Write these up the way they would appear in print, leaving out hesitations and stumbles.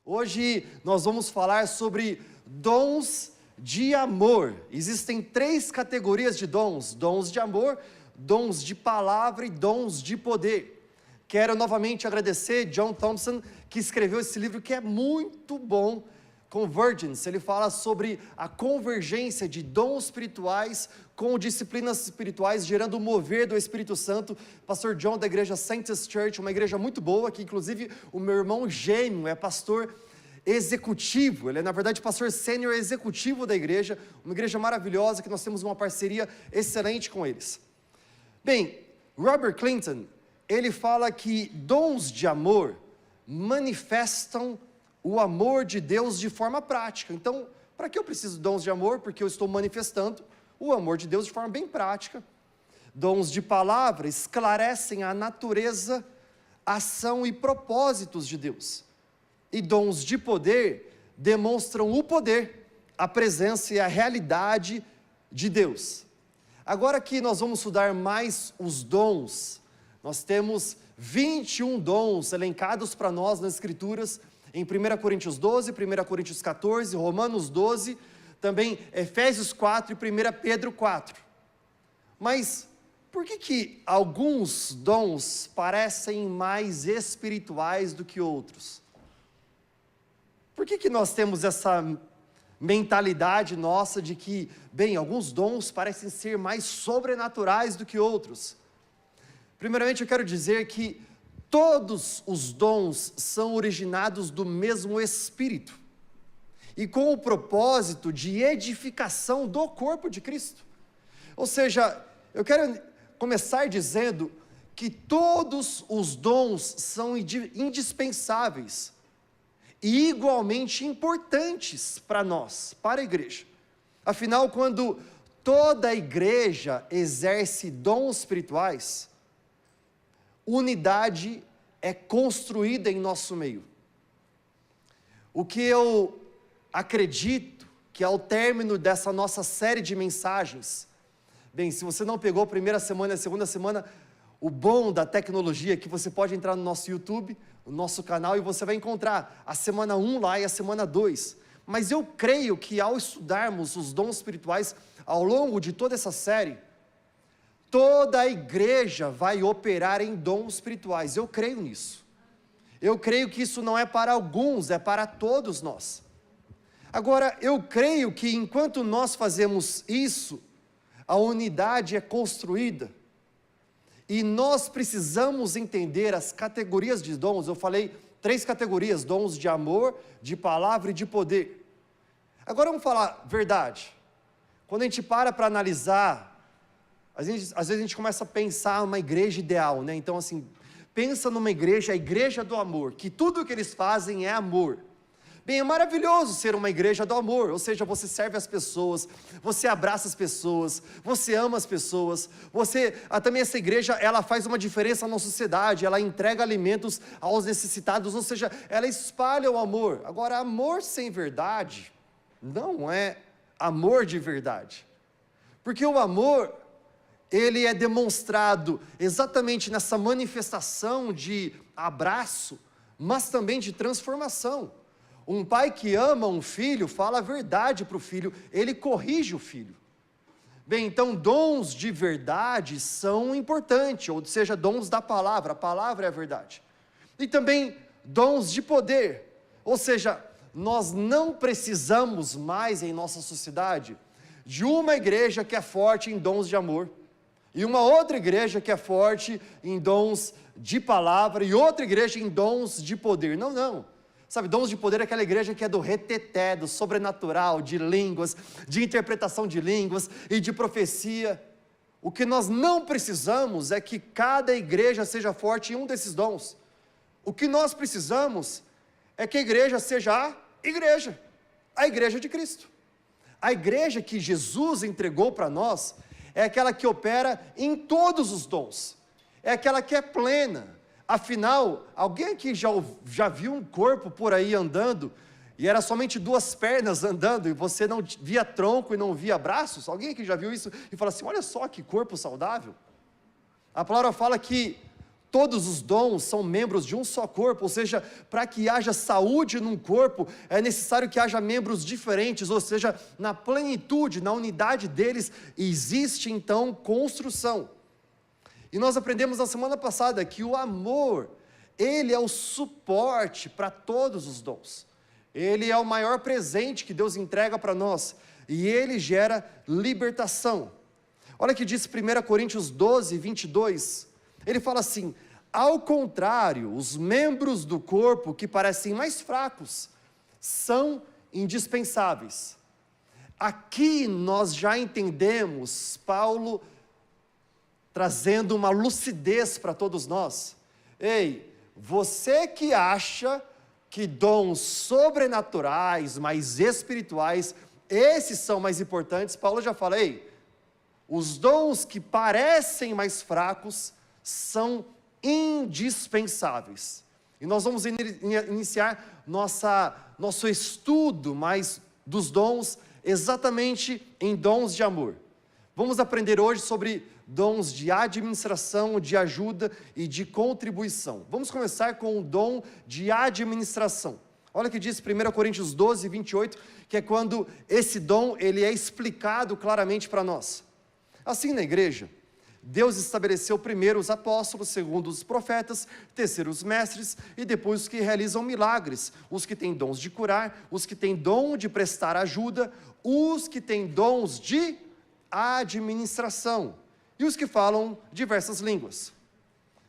Hoje nós vamos falar sobre dons de amor. Existem 3 categorias de dons: dons de amor, dons de palavra e dons de poder. Quero novamente agradecer John Thompson, que escreveu esse livro que é muito bom, Convergence. Ele fala sobre a convergência de dons espirituais com disciplinas espirituais, gerando o mover do Espírito Santo. Pastor John, da igreja Saints Church, uma igreja muito boa, que inclusive o meu irmão gêmeo é pastor executivo, ele é na verdade pastor sênior executivo da igreja, uma igreja maravilhosa, que nós temos uma parceria excelente com eles. Bem, Robert Clinton, ele fala que dons de amor manifestam o amor de Deus de forma prática. Então, para que eu preciso de dons de amor? Porque eu estou manifestando o amor de Deus de forma bem prática. Dons de palavra esclarecem a natureza, ação e propósitos de Deus. E dons de poder demonstram o poder, a presença e a realidade de Deus. Agora que nós vamos estudar mais os dons, nós temos 21 dons elencados para nós nas Escrituras, em 1 Coríntios 12, 1 Coríntios 14, Romanos 12, também Efésios 4 e 1 Pedro 4. Mas por que alguns dons parecem mais espirituais do que outros? Por que nós temos essa mentalidade nossa de que, bem, alguns dons parecem ser mais sobrenaturais do que outros? Primeiramente, eu quero dizer que todos os dons são originados do mesmo Espírito e com o propósito de edificação do corpo de Cristo. Ou seja, eu quero começar dizendo que todos os dons são indispensáveis e igualmente importantes para nós, para a igreja. Afinal, quando toda a igreja exerce dons espirituais, unidade é construída em nosso meio. O que eu acredito que ao término dessa nossa série de mensagens, bem, se você não pegou a primeira semana e a segunda semana, o bom da tecnologia é que você pode entrar no nosso YouTube, no nosso canal, e você vai encontrar a semana 1 lá e a semana 2. Mas eu creio que ao estudarmos os dons espirituais ao longo de toda essa série, toda a igreja vai operar em dons espirituais. Eu creio nisso. Eu creio que isso não é para alguns, é para todos nós. Agora, eu creio que enquanto nós fazemos isso, a unidade é construída. E nós precisamos entender as categorias de dons. Eu falei 3 categorias: dons de amor, de palavra e de poder. Agora vamos falar verdade. Quando a gente para analisar, às vezes a gente começa a pensar uma igreja ideal, né? Então assim, pensa numa igreja, a igreja do amor, que tudo o que eles fazem é amor. Bem, é maravilhoso ser uma igreja do amor, ou seja, você serve as pessoas, você abraça as pessoas, você ama as pessoas, também essa igreja, ela faz uma diferença na sociedade, ela entrega alimentos aos necessitados, ou seja, ela espalha o amor. Agora, amor sem verdade não é amor de verdade, porque o amor, ele é demonstrado exatamente nessa manifestação de abraço, mas também de transformação. Um pai que ama um filho, fala a verdade para o filho, ele corrige o filho. Bem, então dons de verdade são importantes, ou seja, dons da palavra, a palavra é a verdade. E também dons de poder, ou seja, nós não precisamos mais em nossa sociedade de uma igreja que é forte em dons de amor, e uma outra igreja que é forte em dons de palavra, e outra igreja em dons de poder. Não, não. Sabe, dons de poder é aquela igreja que é do reteté, do sobrenatural, de línguas, de interpretação de línguas e de profecia. O que nós não precisamos é que cada igreja seja forte em um desses dons. O que nós precisamos é que a igreja seja a igreja de Cristo. A igreja que Jesus entregou para nós é aquela que opera em todos os dons, é aquela que é plena. Afinal, alguém aqui já viu um corpo por aí andando, e era somente 2 pernas andando, e você não via tronco e não via braços? Alguém aqui já viu isso e fala assim: olha só que corpo saudável? A palavra fala que todos os dons são membros de um só corpo, ou seja, para que haja saúde num corpo, é necessário que haja membros diferentes, ou seja, na plenitude, na unidade deles, existe então construção. E nós aprendemos na semana passada que o amor, ele é o suporte para todos os dons. Ele é o maior presente que Deus entrega para nós, e ele gera libertação. Olha o que diz 1 Coríntios 12, 22, ele fala assim: ao contrário, os membros do corpo que parecem mais fracos, são indispensáveis. Aqui nós já entendemos Paulo trazendo uma lucidez para todos nós. Ei, você que acha que dons sobrenaturais, mais espirituais, esses são mais importantes, Paulo já fala, ei, os dons que parecem mais fracos são indispensáveis. E nós vamos iniciar nosso estudo mais dos dons, exatamente em dons de amor. Vamos aprender hoje sobre dons de administração, de ajuda e de contribuição. Vamos começar com o dom de administração. Olha o que diz 1 Coríntios 12, 28, que é quando esse dom ele é explicado claramente para nós. Assim, na igreja, Deus estabeleceu primeiro os apóstolos, segundo os profetas, terceiro os mestres, e depois os que realizam milagres, os que têm dons de curar, os que têm dom de prestar ajuda, os que têm dons de administração, e os que falam diversas línguas.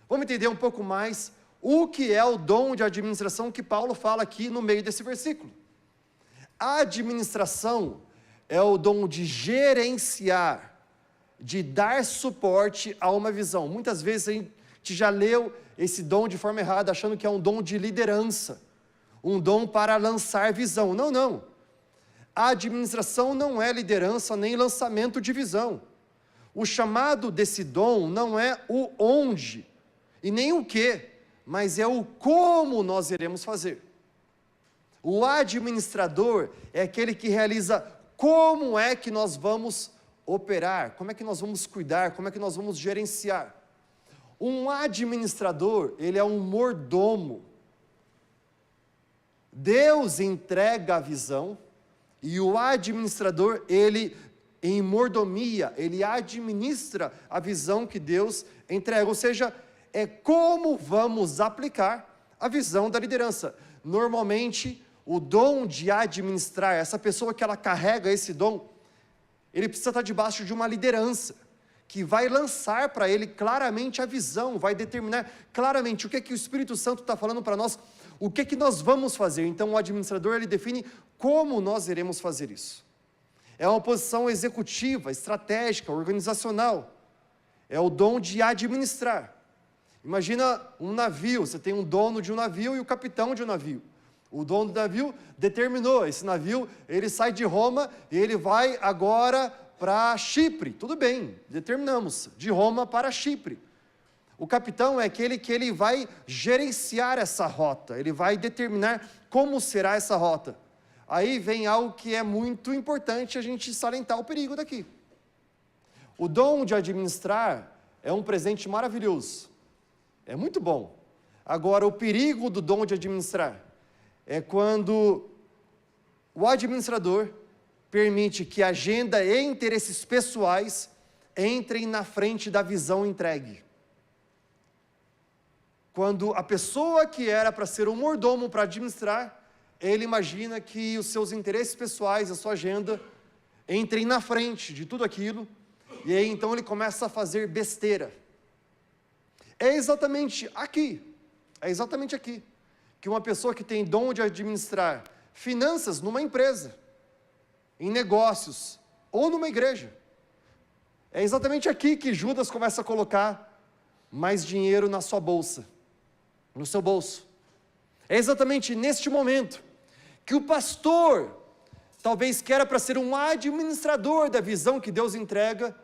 Vamos entender um pouco mais o que é o dom de administração que Paulo fala aqui no meio desse versículo. A administração é o dom de gerenciar, de dar suporte a uma visão. Muitas vezes a gente já leu esse dom de forma errada, achando que é um dom de liderança, um dom para lançar visão. Não, não. A administração não é liderança nem lançamento de visão. O chamado desse dom não é o onde e nem o que, mas é o como nós iremos fazer. O administrador é aquele que realiza como é que nós vamos operar, como é que nós vamos cuidar, como é que nós vamos gerenciar. Um administrador, ele é um mordomo. Deus entrega a visão e o administrador, ele em mordomia, ele administra a visão que Deus entrega, ou seja, é como vamos aplicar a visão da liderança. Normalmente, o dom de administrar, essa pessoa que ela carrega esse dom, ele precisa estar debaixo de uma liderança, que vai lançar para ele claramente a visão, vai determinar claramente o que é que o Espírito Santo está falando para nós, o que é que nós vamos fazer. Então o administrador, ele define como nós iremos fazer isso. É uma posição executiva, estratégica, organizacional. É o dom de administrar. Imagina um navio, você tem um dono de um navio e o capitão de um navio. O dono do navio determinou, esse navio, ele sai de Roma e ele vai agora para Chipre. Tudo bem, determinamos, de Roma para Chipre. O capitão é aquele que ele vai gerenciar essa rota, ele vai determinar como será essa rota. Aí vem algo que é muito importante a gente salientar o perigo daqui. O dom de administrar é um presente maravilhoso, é muito bom. Agora, o perigo do dom de administrar é quando o administrador permite que agenda e interesses pessoais entrem na frente da visão entregue. Quando a pessoa que era para ser um mordomo para administrar, ele imagina que os seus interesses pessoais, a sua agenda, entrem na frente de tudo aquilo, e aí então ele começa a fazer besteira. É exatamente aqui que uma pessoa que tem dom de administrar finanças numa empresa, em negócios, ou numa igreja, é exatamente aqui que Judas começa a colocar mais dinheiro na sua bolsa, no seu bolso. É exatamente neste momento que o pastor, talvez que era para ser um administrador da visão que Deus entrega,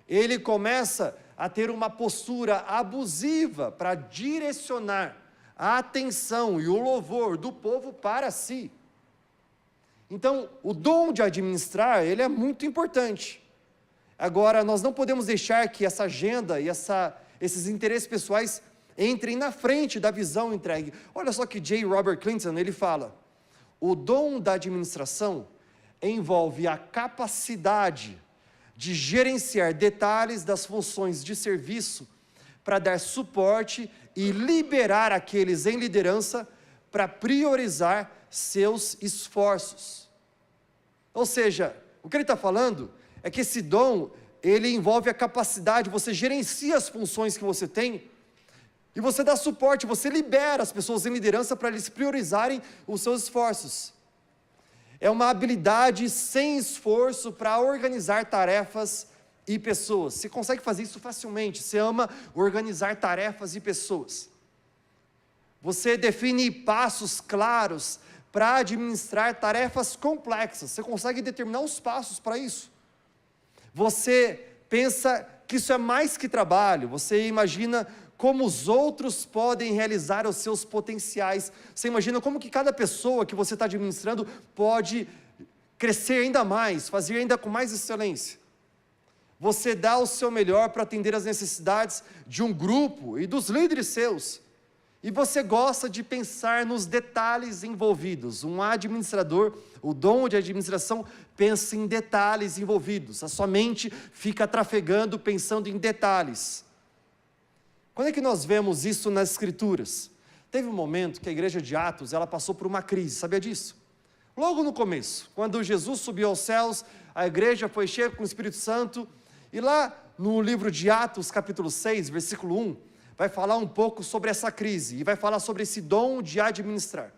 ele começa a ter uma postura abusiva para direcionar a atenção e o louvor do povo para si. Então, o dom de administrar, ele é muito importante. Agora, nós não podemos deixar que essa agenda e esses interesses pessoais entrem na frente da visão entregue. Olha só que J. Robert Clinton, ele fala: o dom da administração envolve a capacidade de gerenciar detalhes das funções de serviço para dar suporte e liberar aqueles em liderança para priorizar seus esforços. Ou seja, o que ele está falando é que esse dom, ele envolve a capacidade, você gerencia as funções que você tem, e você dá suporte, você libera as pessoas em liderança para eles priorizarem os seus esforços. É uma habilidade sem esforço para organizar tarefas e pessoas. Você consegue fazer isso facilmente, você ama organizar tarefas e pessoas. Você define passos claros para administrar tarefas complexas, você consegue determinar os passos para isso. Você pensa que isso é mais que trabalho, você imagina como os outros podem realizar os seus potenciais, você imagina como que cada pessoa que você está administrando pode crescer ainda mais, fazer ainda com mais excelência. Você dá o seu melhor para atender as necessidades de um grupo e dos líderes seus, e você gosta de pensar nos detalhes envolvidos. Um administrador, o dom de administração, pensa em detalhes envolvidos, a sua mente fica trafegando pensando em detalhes. Quando é que nós vemos isso nas Escrituras? Teve um momento que a igreja de Atos, ela passou por uma crise, sabia disso? Logo no começo, quando Jesus subiu aos céus, a igreja foi cheia com o Espírito Santo, e lá no livro de Atos, capítulo 6, versículo 1, vai falar um pouco sobre essa crise, e vai falar sobre esse dom de administrar.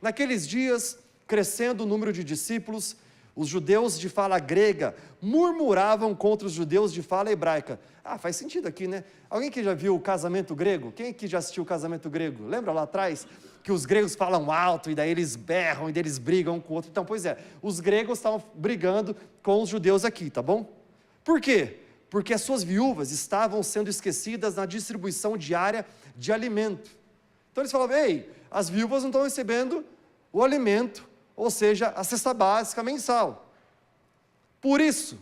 Naqueles dias, crescendo o número de discípulos, os judeus de fala grega murmuravam contra os judeus de fala hebraica. Faz sentido aqui, né? Alguém que já viu o casamento grego? Quem aqui já assistiu o casamento grego? Lembra lá atrás? Que os gregos falam alto, e daí eles berram, e daí eles brigam um com o outro. Então, pois é, os gregos estavam brigando com os judeus aqui, tá bom? Por quê? Porque as suas viúvas estavam sendo esquecidas na distribuição diária de alimento. Então eles falavam: ei, as viúvas não estão recebendo o alimento, ou seja, a cesta básica mensal. Por isso,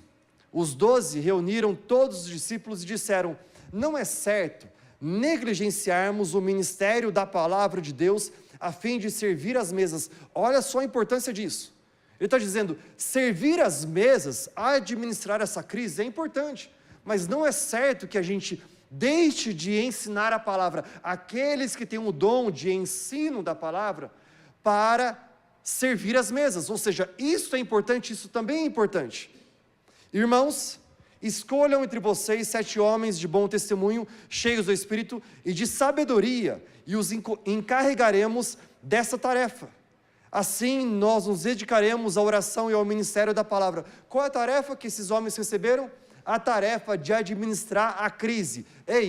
os 12 reuniram todos os discípulos e disseram: não é certo negligenciarmos o ministério da palavra de Deus a fim de servir as mesas. Olha só a importância disso. Ele está dizendo, servir as mesas, administrar essa crise é importante, mas não é certo que a gente deixe de ensinar a palavra, aqueles que têm o dom de ensino da palavra, para servir as mesas. Ou seja, isso é importante, isso também é importante. Irmãos, escolham entre vocês 7 homens de bom testemunho, cheios do Espírito e de sabedoria, e os encarregaremos dessa tarefa. Assim nós nos dedicaremos à oração e ao ministério da palavra. Qual é a tarefa que esses homens receberam? A tarefa de administrar a crise.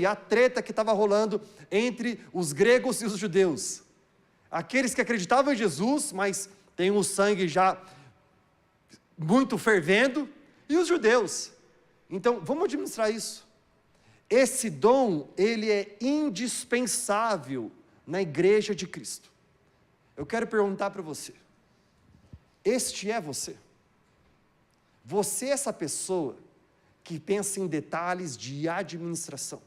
A treta que estava rolando entre os gregos e os judeus. Aqueles que acreditavam em Jesus, mas têm o sangue já muito fervendo, e os judeus. Então, vamos administrar isso. Esse dom, ele é indispensável na igreja de Cristo. Eu quero perguntar para você, este é você? Você é essa pessoa que pensa em detalhes de administração?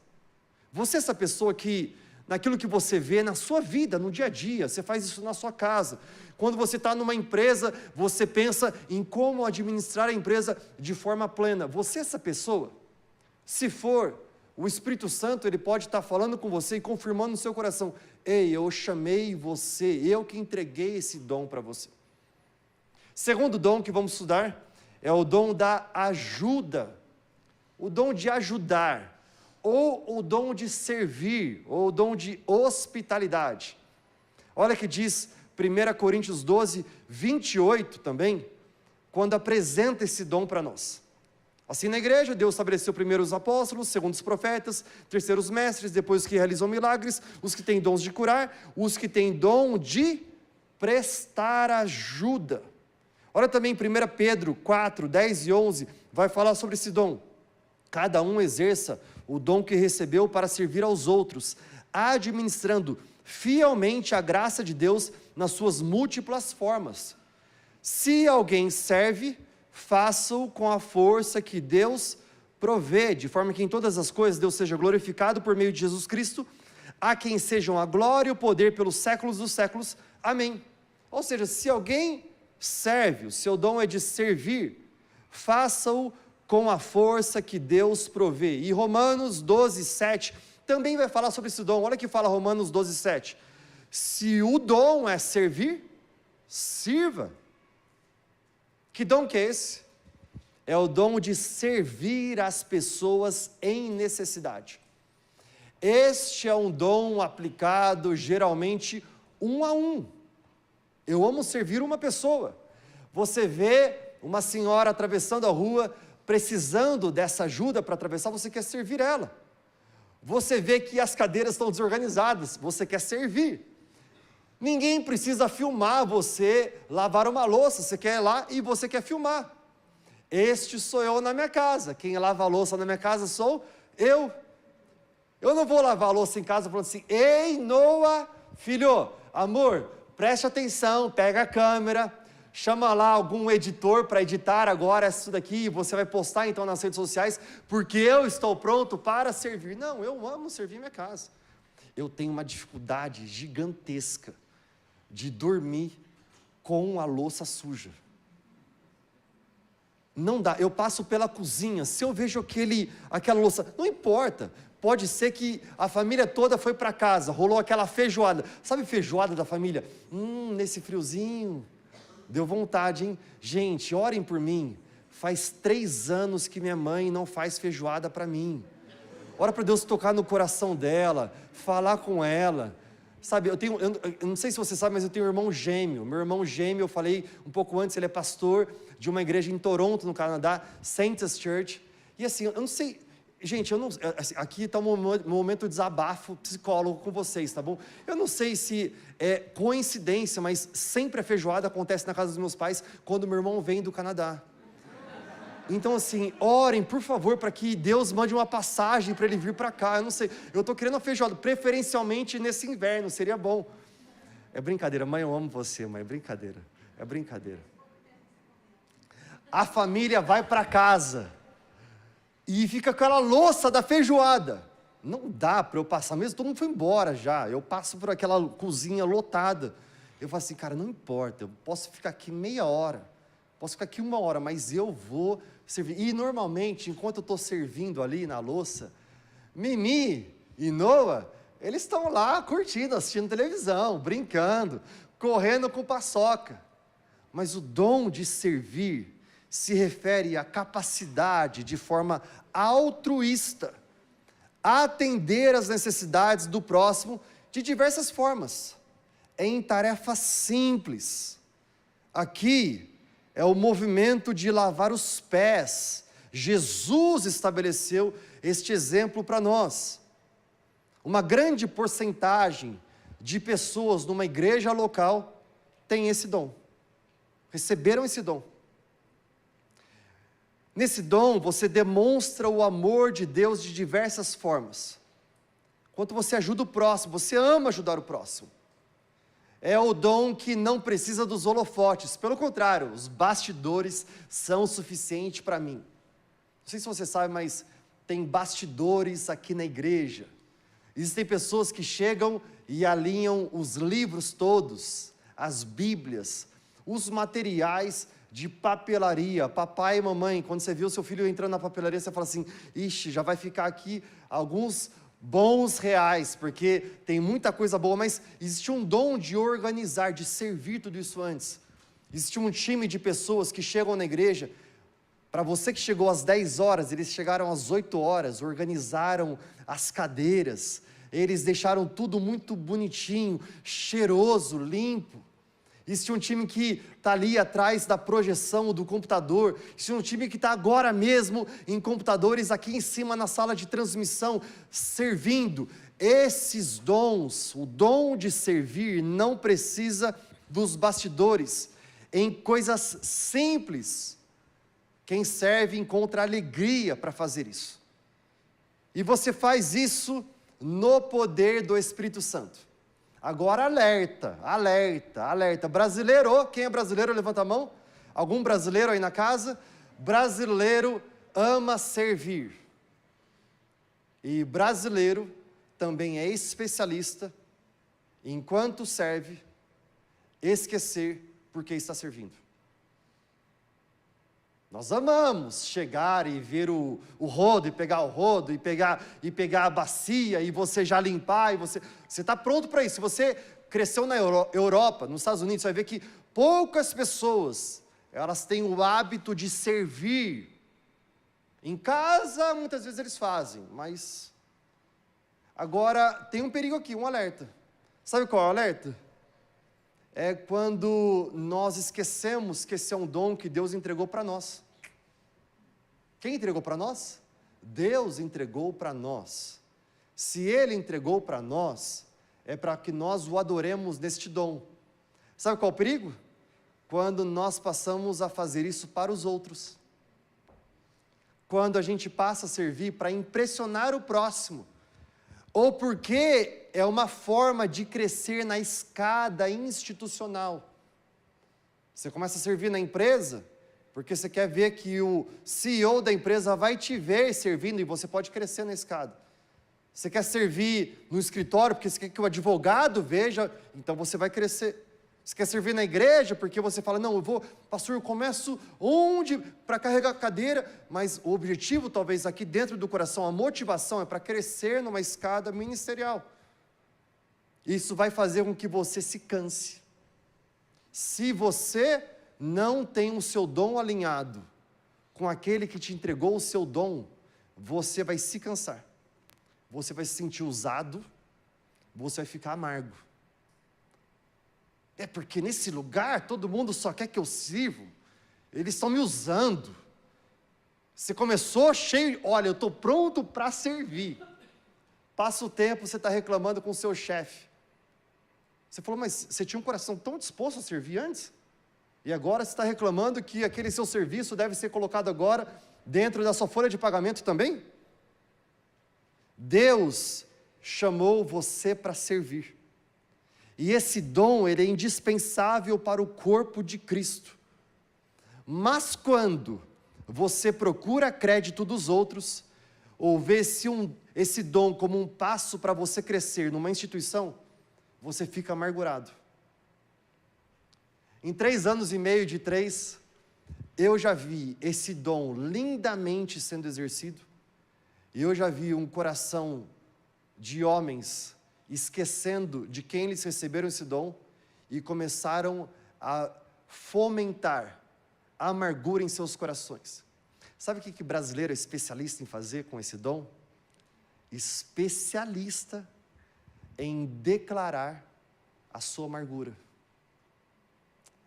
Você é essa pessoa que, naquilo que você vê na sua vida, no dia a dia, você faz isso na sua casa. Quando você está numa empresa, você pensa em como administrar a empresa de forma plena. Você é essa pessoa? Se for, o Espírito Santo, ele pode estar falando com você e confirmando no seu coração: eu chamei você, eu que entreguei esse dom para você. Segundo dom que vamos estudar é o dom da ajuda, o dom de ajudar, ou o dom de servir, ou o dom de hospitalidade. Olha que diz 1 Coríntios 12, 28 também, quando apresenta esse dom para nós. Assim, na igreja, Deus estabeleceu primeiro os apóstolos, segundo os profetas, terceiro os mestres, depois os que realizam milagres, os que têm dons de curar, os que têm dom de prestar ajuda. Olha também 1 Pedro 4, 10 e 11, vai falar sobre esse dom. Cada um exerça o dom que recebeu para servir aos outros, administrando fielmente a graça de Deus nas suas múltiplas formas. Se alguém serve, faça-o com a força que Deus provê, de forma que em todas as coisas Deus seja glorificado por meio de Jesus Cristo, a quem sejam a glória e o poder pelos séculos dos séculos. Amém. Ou seja, se alguém serve, o seu dom é de servir, faça-o com a força que Deus provê. E Romanos 12:7 também vai falar sobre esse dom. Olha o que fala Romanos 12:7. Se o dom é servir, sirva. Que dom que é esse? É o dom de servir as pessoas em necessidade. Este é um dom aplicado geralmente um a um. Eu amo servir uma pessoa. Você vê uma senhora atravessando a rua, precisando dessa ajuda para atravessar, você quer servir ela. Você vê que as cadeiras estão desorganizadas, você quer servir. Ninguém precisa filmar você lavar uma louça, você quer ir lá e você quer filmar. Este sou eu na minha casa, quem lava a louça na minha casa sou eu. Eu não vou lavar a louça em casa falando assim, ei Noah, filho, amor, preste atenção, pega a câmera, chama lá algum editor para editar agora isso daqui, e você vai postar então nas redes sociais, porque eu estou pronto para servir. Não, eu amo servir minha casa. Eu tenho uma dificuldade gigantesca de dormir com a louça suja. Não dá, eu passo pela cozinha, se eu vejo aquela louça, não importa, pode ser que a família toda foi para casa, rolou aquela feijoada, sabe feijoada da família? Nesse friozinho, deu vontade, hein? Gente, orem por mim, faz 3 anos que minha mãe não faz feijoada para mim, ora para Deus tocar no coração dela, falar com ela, sabe, eu não sei se você sabe, mas eu tenho um irmão gêmeo, meu irmão gêmeo, eu falei um pouco antes, ele é pastor de uma igreja em Toronto, no Canadá, Saints Church, e assim, eu não sei, gente, aqui está um momento de desabafo psicólogo com vocês, tá bom? Eu não sei se é coincidência, mas sempre a feijoada acontece na casa dos meus pais, quando meu irmão vem do Canadá. Então assim, orem por favor, para que Deus mande uma passagem para ele vir para cá, eu não sei, eu estou querendo uma feijoada, preferencialmente nesse inverno, seria bom. É brincadeira, mãe, eu amo você, mãe, é brincadeira. A família vai para casa, e fica aquela louça da feijoada, não dá para eu passar, mesmo todo mundo foi embora já, eu passo por aquela cozinha lotada, eu falo assim, cara, não importa, eu posso ficar aqui meia hora, posso ficar aqui 1 hora, mas eu vou servir, e normalmente, enquanto eu estou servindo ali na louça, Mimi e Noah, eles estão lá curtindo, assistindo televisão, brincando, correndo com paçoca, mas o dom de servir se refere à capacidade de forma altruísta, atender às necessidades do próximo de diversas formas, em tarefas simples. Aqui é o movimento de lavar os pés. Jesus estabeleceu este exemplo para nós. Uma grande porcentagem de pessoas numa igreja local tem esse dom, receberam esse dom. Nesse dom, você demonstra o amor de Deus de diversas formas. Enquanto você ajuda o próximo, você ama ajudar o próximo. É o dom que não precisa dos holofotes, pelo contrário, os bastidores são o suficiente para mim. Não sei se você sabe, mas tem bastidores aqui na igreja. Existem pessoas que chegam e alinham os livros todos, as bíblias, os materiais de papelaria. Papai e mamãe, quando você viu seu filho entrando na papelaria, você fala assim, ixi, já vai ficar aqui alguns bons reais, porque tem muita coisa boa, mas existe um dom de organizar, de servir tudo isso antes. Existe um time de pessoas que chegam na igreja, para você que chegou às 10 horas, eles chegaram às 8 horas, organizaram as cadeiras, eles deixaram tudo muito bonitinho, cheiroso, limpo. Existe um time que está ali atrás da projeção do computador, existe um time que está agora mesmo em computadores aqui em cima na sala de transmissão, servindo. Esses dons, o dom de servir não precisa dos bastidores, em coisas simples, quem serve encontra alegria para fazer isso, e você faz isso no poder do Espírito Santo. Agora alerta, brasileiro, quem é brasileiro levanta a mão, algum brasileiro aí na casa? Brasileiro ama servir, e brasileiro também é especialista, enquanto serve, esquecer por que está servindo. Nós amamos chegar e ver o rodo, e pegar o rodo, e pegar a bacia, e você já limpar, e você está pronto para isso. Se você cresceu na Europa, nos Estados Unidos, você vai ver que poucas pessoas, elas têm o hábito de servir. Em casa, muitas vezes eles fazem, mas... Agora, tem um perigo aqui, um alerta. Sabe qual é o alerta? É quando nós esquecemos que esse é um dom que Deus entregou para nós. Quem entregou para nós? Deus entregou para nós. Se Ele entregou para nós, é para que nós o adoremos neste dom. Sabe qual é o perigo? Quando nós passamos a fazer isso para os outros. Quando a gente passa a servir para impressionar o próximo. Ou porque é uma forma de crescer na escada institucional. Você começa a servir na empresa, porque você quer ver que o CEO da empresa vai te ver servindo e você pode crescer na escada. Você quer servir no escritório, porque você quer que o advogado veja, então você vai crescer. Você quer servir na igreja, porque você fala, não, pastor, eu começo onde? Para carregar a cadeira, mas o objetivo, talvez aqui dentro do coração, a motivação é para crescer numa escada ministerial. Isso vai fazer com que você se canse. Se você não tem o seu dom alinhado com aquele que te entregou o seu dom, você vai se cansar. Você vai se sentir usado, você vai ficar amargo. É porque nesse lugar todo mundo só quer que eu sirvo, eles estão me usando. Você começou cheio, olha, eu estou pronto para servir. Passa o tempo, você está reclamando com o seu chefe. Você falou, mas você tinha um coração tão disposto a servir antes? E agora você está reclamando que aquele seu serviço deve ser colocado agora dentro da sua folha de pagamento também? Deus chamou você para servir. E esse dom, ele é indispensável para o corpo de Cristo. Mas quando você procura crédito dos outros, ou vê esse dom como um passo para você crescer numa instituição, você fica amargurado. Em 3 anos e meio de 3, eu já vi esse dom lindamente sendo exercido, e eu já vi um coração de homens esquecendo de quem eles receberam esse dom, e começaram a fomentar a amargura em seus corações. Sabe o que brasileiro é especialista em fazer com esse dom? Especialista em declarar a sua amargura.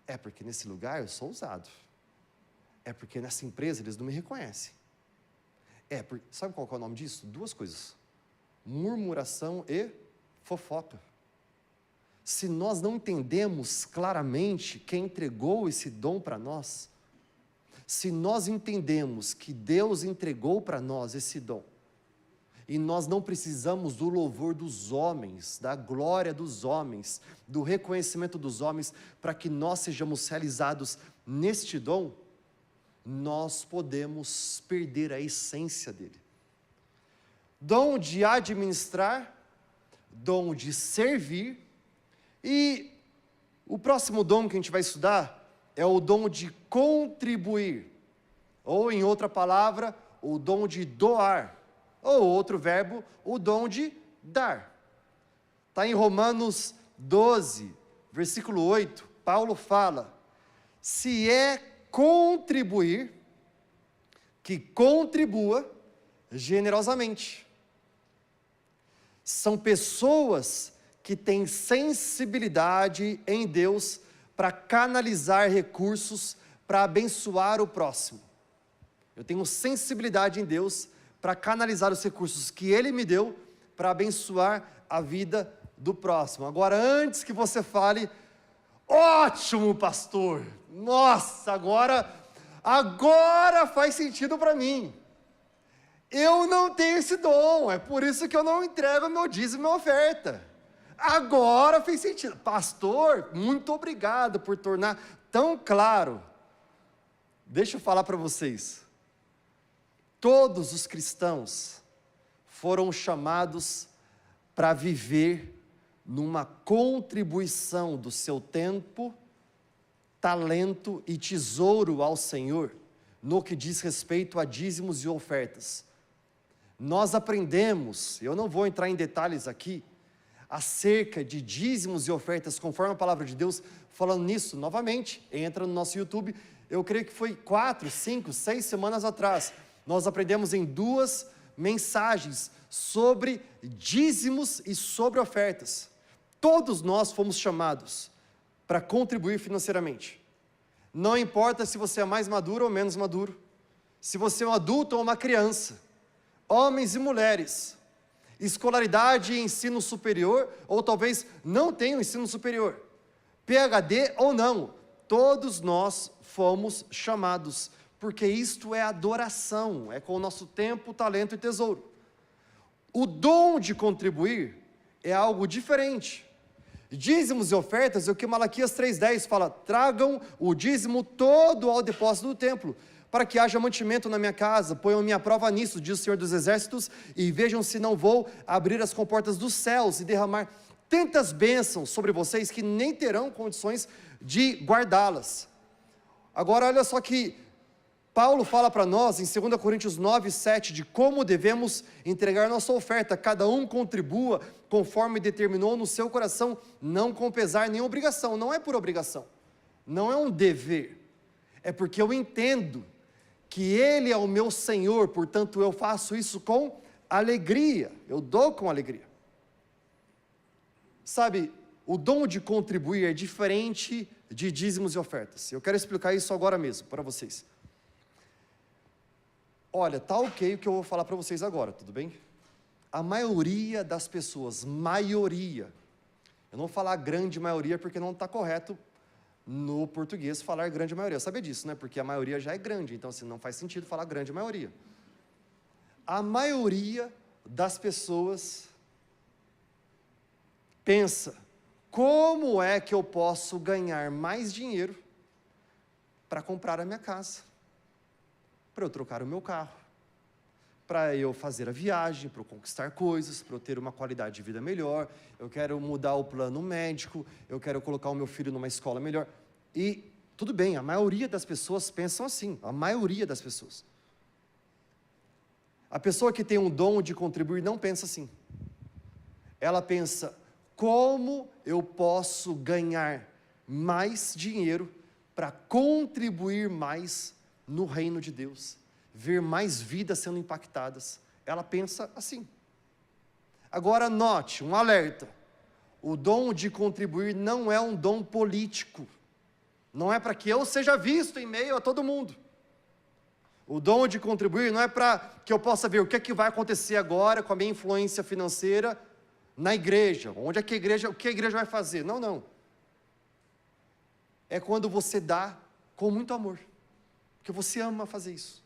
É porque nesse lugar eu sou usado. É porque nessa empresa eles não me reconhecem. Sabe qual é o nome disso? 2 coisas. Murmuração e fofoca. Se nós não entendemos claramente quem entregou esse dom para nós, se nós entendemos que Deus entregou para nós esse dom, e nós não precisamos do louvor dos homens, da glória dos homens, do reconhecimento dos homens, para que nós sejamos realizados neste dom, nós podemos perder a essência dele. Dom de administrar, dom de servir, e o próximo dom que a gente vai estudar é o dom de contribuir, ou em outra palavra, o dom de doar, ou outro verbo, o dom de dar. Está em Romanos 12, versículo 8, Paulo fala, se é contribuir, que contribua generosamente. São pessoas que têm sensibilidade em Deus para canalizar recursos para abençoar o próximo. Eu tenho sensibilidade em Deus para canalizar os recursos que Ele me deu para abençoar a vida do próximo. Agora, antes que você fale, ótimo, pastor, nossa, agora faz sentido para mim. Eu não tenho esse dom, é por isso que eu não entrego meu dízimo e minha oferta. Agora fez sentido. Pastor, muito obrigado por tornar tão claro. Deixa eu falar para vocês. Todos os cristãos foram chamados para viver numa contribuição do seu tempo, talento e tesouro ao Senhor, no que diz respeito a dízimos e ofertas. Nós aprendemos, eu não vou entrar em detalhes aqui, acerca de dízimos e ofertas, conforme a palavra de Deus, falando nisso, novamente, entra no nosso YouTube, eu creio que foi 4, 5, 6 semanas atrás, nós aprendemos em 2 mensagens sobre dízimos e sobre ofertas. Todos nós fomos chamados para contribuir financeiramente. Não importa se você é mais maduro ou menos maduro, se você é um adulto ou uma criança, homens e mulheres, escolaridade e ensino superior, ou talvez não tenham ensino superior, PhD ou não, todos nós fomos chamados, porque isto é adoração, é com o nosso tempo, talento e tesouro. O dom de contribuir é algo diferente. Dízimos e ofertas é o que Malaquias 3,10 fala: tragam o dízimo todo ao depósito do templo, para que haja mantimento na minha casa, ponham minha prova nisso, diz o Senhor dos Exércitos, e vejam se não vou abrir as comportas dos céus e derramar tantas bênçãos sobre vocês que nem terão condições de guardá-las. Agora olha só que Paulo fala para nós em 2 Coríntios 9:7 de como devemos entregar nossa oferta, cada um contribua conforme determinou no seu coração, não com pesar nem obrigação, não é por obrigação, não é um dever, é porque eu entendo que Ele é o meu Senhor, portanto eu faço isso com alegria, eu dou com alegria. Sabe, o dom de contribuir é diferente de dízimos e ofertas, eu quero explicar isso agora mesmo para vocês. Olha, tá ok o que eu vou falar para vocês agora, tudo bem? A maioria das pessoas, maioria, eu não vou falar grande maioria porque não está correto no português falar grande maioria, sabia disso, né? Porque a maioria já é grande, então assim, não faz sentido falar grande maioria. A maioria das pessoas pensa, como é que eu posso ganhar mais dinheiro para comprar a minha casa? Para eu trocar o meu carro, para eu fazer a viagem, para eu conquistar coisas, para eu ter uma qualidade de vida melhor, eu quero mudar o plano médico, eu quero colocar o meu filho numa escola melhor. E tudo bem, a maioria das pessoas pensam assim, a maioria das pessoas. A pessoa que tem um dom de contribuir não pensa assim. Ela pensa, como eu posso ganhar mais dinheiro para contribuir mais no reino de Deus, ver mais vidas sendo impactadas. Ela pensa assim. Agora note, um alerta, o dom de contribuir não é um dom político, não é para que eu seja visto em meio a todo mundo. O dom de contribuir não é para que eu possa ver o que vai acontecer agora com a minha influência financeira na igreja, onde é que a igreja, o que a igreja vai fazer, não. É quando você dá com muito amor, porque você ama fazer isso.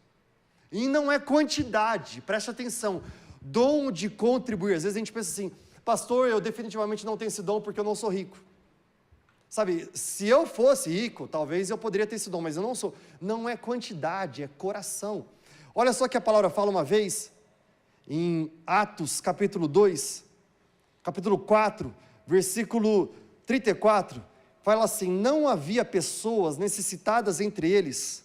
E não é quantidade, preste atenção, dom de contribuir. Às vezes a gente pensa assim, pastor, eu definitivamente não tenho esse dom porque eu não sou rico. Sabe, se eu fosse rico, talvez eu poderia ter esse dom, mas eu não sou. Não é quantidade, é coração. Olha só que a palavra fala uma vez, em Atos capítulo 2, capítulo 4, versículo 34, fala assim, não havia pessoas necessitadas entre eles,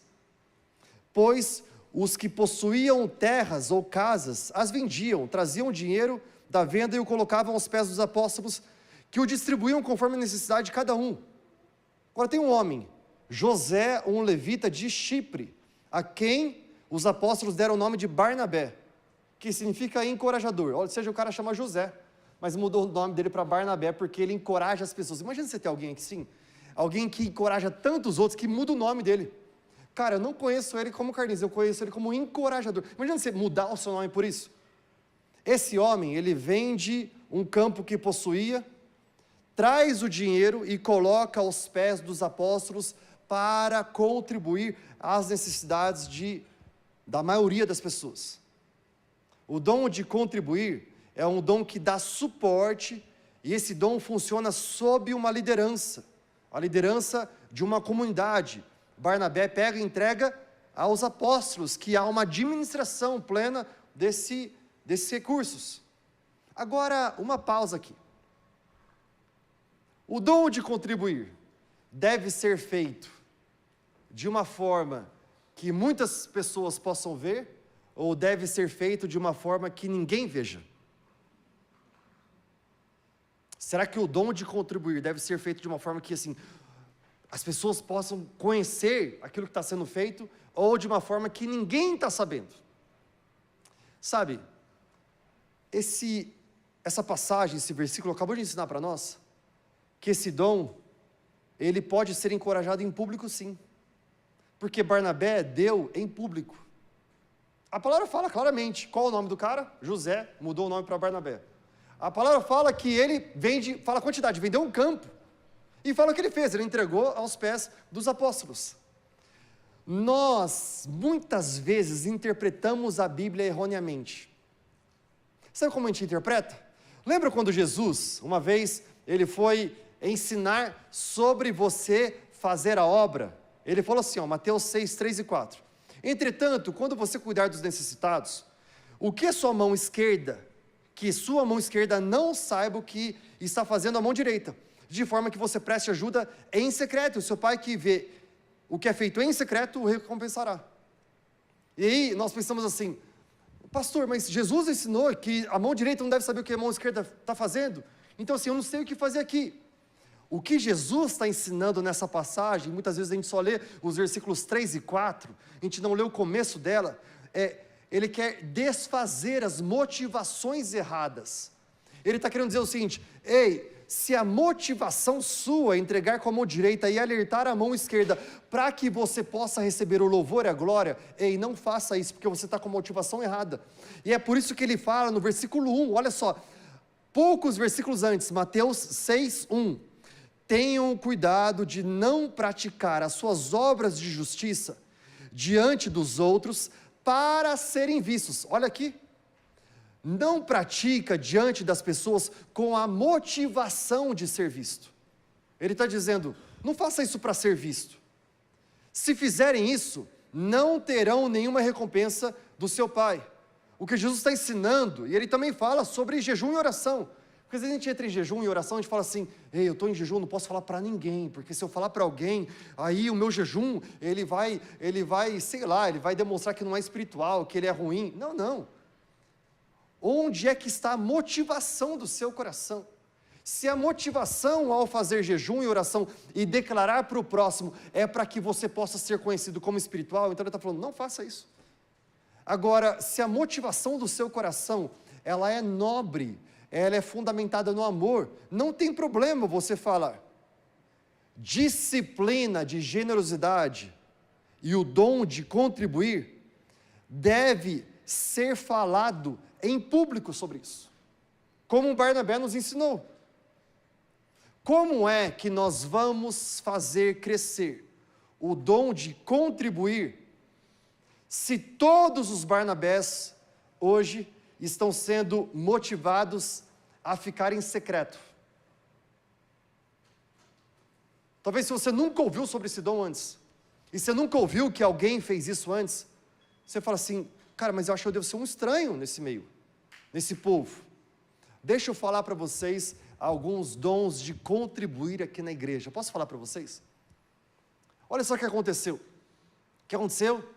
pois os que possuíam terras ou casas, as vendiam, traziam dinheiro da venda e o colocavam aos pés dos apóstolos, que o distribuíam conforme a necessidade de cada um. Agora tem um homem, José, um levita de Chipre, a quem os apóstolos deram o nome de Barnabé, que significa encorajador. Ou seja, o cara chama José, mas mudou o nome dele para Barnabé, porque ele encoraja as pessoas. Imagina você ter alguém aqui sim, alguém que encoraja tantos outros, que muda o nome dele. Cara, eu não conheço ele como carniça, eu conheço ele como encorajador. Imagina você mudar o seu nome por isso. Esse homem, ele vende um campo que possuía, traz o dinheiro e coloca aos pés dos apóstolos para contribuir às necessidades da maioria das pessoas. O dom de contribuir é um dom que dá suporte, e esse dom funciona sob uma liderança, a liderança de uma comunidade. Barnabé pega e entrega aos apóstolos, que há uma administração plena desses recursos. Agora, uma pausa aqui. O dom de contribuir deve ser feito de uma forma que muitas pessoas possam ver, ou deve ser feito de uma forma que ninguém veja? Será que o dom de contribuir deve ser feito de uma forma que, assim, as pessoas possam conhecer aquilo que está sendo feito, ou de uma forma que ninguém está sabendo? Sabe, essa passagem, esse versículo acabou de ensinar para nós, que esse dom, ele pode ser encorajado em público sim, porque Barnabé deu em público. A palavra fala claramente, qual é o nome do cara? José, mudou o nome para Barnabé. A palavra fala que ele fala a quantidade, vendeu um campo, e fala o que ele fez, ele entregou aos pés dos apóstolos. Nós, muitas vezes, interpretamos a Bíblia erroneamente. Sabe como a gente interpreta? Lembra quando Jesus, uma vez, ele foi ensinar sobre você fazer a obra? Ele falou assim, Mateus 6, 3 e 4. Entretanto, quando você cuidar dos necessitados, o que sua mão esquerda, que sua mão esquerda não saiba o que está fazendo a mão direita, de forma que você preste ajuda em secreto, o seu pai que vê o que é feito em secreto o recompensará. E aí nós pensamos assim, pastor, mas Jesus ensinou que a mão direita não deve saber o que a mão esquerda está fazendo, então assim, eu não sei o que fazer aqui. O que Jesus está ensinando nessa passagem, muitas vezes a gente só lê os versículos 3 e 4, a gente não lê o começo dela, ele quer desfazer as motivações erradas. Ele está querendo dizer o seguinte, ei, se a motivação sua é entregar com a mão direita e alertar a mão esquerda, para que você possa receber o louvor e a glória, ei, não faça isso, porque você está com a motivação errada. E é por isso que ele fala no versículo 1, olha só, poucos versículos antes, Mateus 6, 1, tenham cuidado de não praticar as suas obras de justiça diante dos outros, para serem vistos. Olha aqui, não pratica diante das pessoas com a motivação de ser visto. Ele está dizendo, não faça isso para ser visto. Se fizerem isso, não terão nenhuma recompensa do seu Pai. O que Jesus está ensinando, e ele também fala sobre jejum e oração. Porque às vezes a gente entra em jejum e oração, a gente fala assim, ei, eu estou em jejum, não posso falar para ninguém, porque se eu falar para alguém, aí o meu jejum, ele vai, sei lá, ele vai demonstrar que não é espiritual, que ele é ruim. Não, não. Onde é que está a motivação do seu coração? Se a motivação ao fazer jejum e oração e declarar para o próximo é para que você possa ser conhecido como espiritual, então ele está falando, não faça isso. Agora, se a motivação do seu coração, ela é nobre, ela é fundamentada no amor, não tem problema você falar. Disciplina de generosidade e o dom de contribuir deve ser falado em público sobre isso, como o Barnabé nos ensinou. Como é que nós vamos fazer crescer o dom de contribuir, se todos os Barnabés hoje estão sendo motivados a ficar em secreto? Talvez se você nunca ouviu sobre esse dom antes, e você nunca ouviu que alguém fez isso antes, você fala assim, cara, mas eu acho que eu devo ser um estranho nesse meio, nesse povo. Deixa eu falar para vocês alguns dons de contribuir aqui na igreja. Posso falar para vocês? Olha só o que aconteceu. O que aconteceu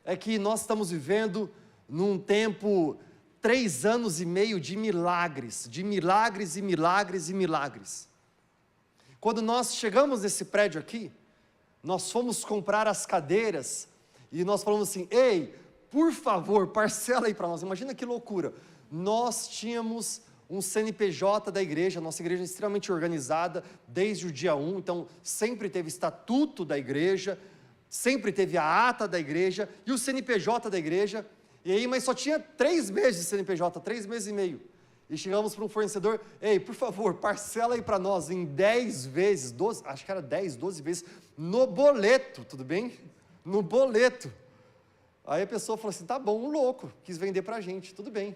é que nós estamos vivendo num tempo, 3 anos e meio de milagres e milagres e milagres. Quando nós chegamos nesse prédio aqui, nós fomos comprar as cadeiras, e nós falamos assim, ei, por favor, parcela aí para nós. Imagina que loucura. Nós tínhamos um CNPJ da igreja, nossa igreja é extremamente organizada, desde o dia 1, então sempre teve estatuto da igreja, sempre teve a ata da igreja, e o CNPJ da igreja, e aí, mas só tinha 3 meses de CNPJ, 3 meses e meio, e chegamos para um fornecedor, ei, por favor, parcela aí para nós, em 10 vezes, 12, acho que era 10, 12 vezes, no boleto, tudo bem? No boleto. Aí a pessoa falou assim, tá bom, um louco, quis vender para a gente, tudo bem.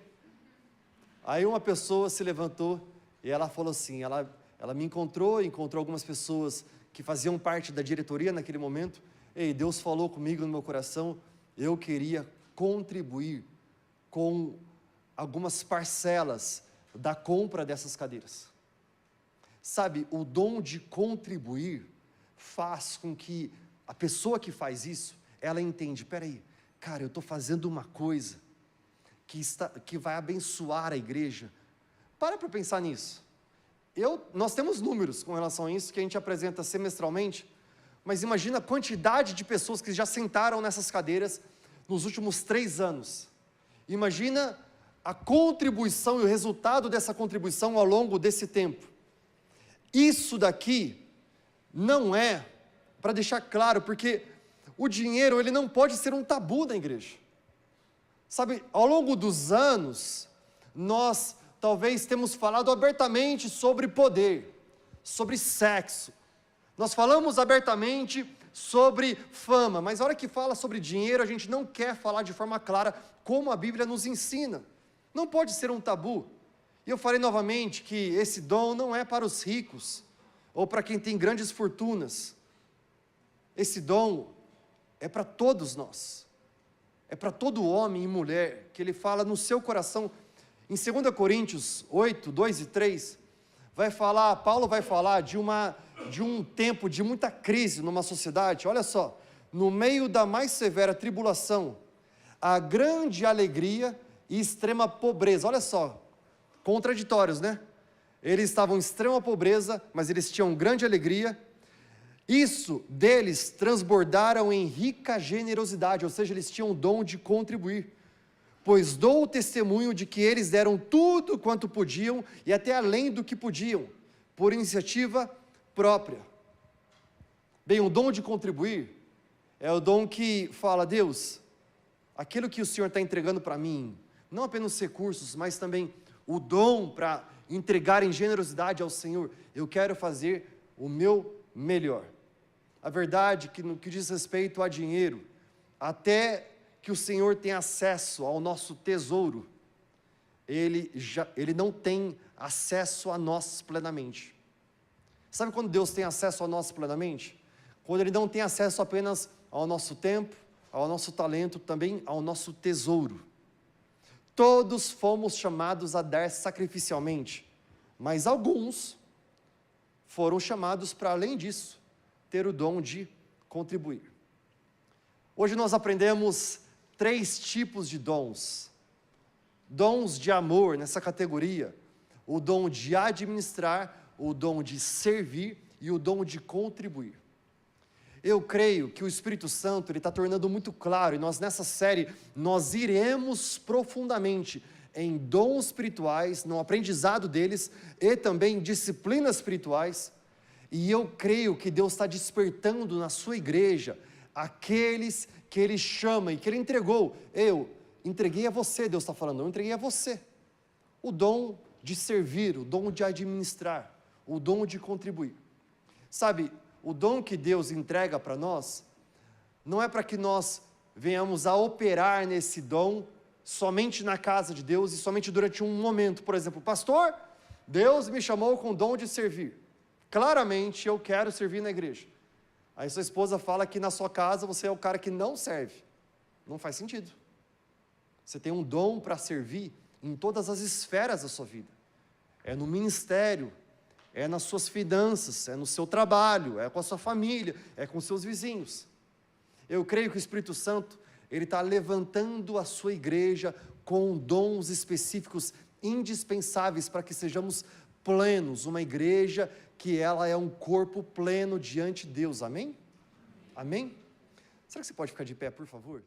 Aí uma pessoa se levantou e ela falou assim, ela me encontrou algumas pessoas que faziam parte da diretoria naquele momento. Ei, Deus falou comigo no meu coração, eu queria contribuir com algumas parcelas da compra dessas cadeiras. Sabe, o dom de contribuir faz com que a pessoa que faz isso, ela entende, peraí, cara, eu estou fazendo uma coisa que vai abençoar a igreja. Para pensar nisso. Nós temos números com relação a isso, que a gente apresenta semestralmente, mas imagina a quantidade de pessoas que já sentaram nessas cadeiras nos últimos 3 anos. Imagina a contribuição e o resultado dessa contribuição ao longo desse tempo. Isso daqui não é, para deixar claro, porque o dinheiro ele não pode ser um tabu na igreja. Sabe, ao longo dos anos, nós talvez temos falado abertamente sobre poder, sobre sexo. Nós falamos abertamente sobre fama, mas a hora que fala sobre dinheiro, a gente não quer falar de forma clara como a Bíblia nos ensina. Não pode ser um tabu. E eu falei novamente que esse dom não é para os ricos, ou para quem tem grandes fortunas. Esse dom é para todos nós. É para todo homem e mulher, que ele fala no seu coração. Em 2 Coríntios 8, 2 e 3, Paulo vai falar de um tempo de muita crise numa sociedade. Olha só, no meio da mais severa tribulação, a grande alegria e extrema pobreza. Olha só, contraditórios, né? Eles estavam em extrema pobreza, mas eles tinham grande alegria. Isso deles transbordaram em rica generosidade, ou seja, eles tinham o dom de contribuir. Pois dou o testemunho de que eles deram tudo quanto podiam e até além do que podiam, por iniciativa própria. Bem, o dom de contribuir é o dom que fala, Deus, aquilo que o Senhor está entregando para mim, não apenas os recursos, mas também o dom para entregar em generosidade ao Senhor, eu quero fazer o meu melhor. A verdade é que no que diz respeito a dinheiro, até que o Senhor tem acesso ao nosso tesouro, Ele não tem acesso a nós plenamente. Sabe quando Deus tem acesso a nós plenamente? Quando Ele não tem acesso apenas ao nosso tempo, ao nosso talento, também ao nosso tesouro. Todos fomos chamados a dar sacrificialmente, mas alguns foram chamados para, além disso, ter o dom de contribuir. Hoje nós aprendemos 3 tipos de dons. Dons de amor nessa categoria, o dom de administrar, o dom de servir e o dom de contribuir. Eu creio que o Espírito Santo está tornando muito claro, e nós nessa série, nós iremos profundamente em dons espirituais, no aprendizado deles, e também disciplinas espirituais, e eu creio que Deus está despertando na sua igreja, aqueles que Ele chama e que Ele entregou. Eu entreguei a você, Deus está falando, eu entreguei a você. O dom de servir, o dom de administrar, o dom de contribuir. Sabe, o dom que Deus entrega para nós, não é para que nós venhamos a operar nesse dom somente na casa de Deus e somente durante um momento. Por exemplo, pastor, Deus me chamou com o dom de servir. Claramente eu quero servir na igreja. Aí sua esposa fala que na sua casa você é o cara que não serve. Não faz sentido. Você tem um dom para servir em todas as esferas da sua vida. É no ministério, é nas suas finanças, é no seu trabalho, é com a sua família, é com seus vizinhos. Eu creio que o Espírito Santo, Ele está levantando a sua igreja com dons específicos indispensáveis para que sejamos plenos, uma igreja que ela é um corpo pleno diante de Deus, amém? Amém? Será que você pode ficar de pé, por favor?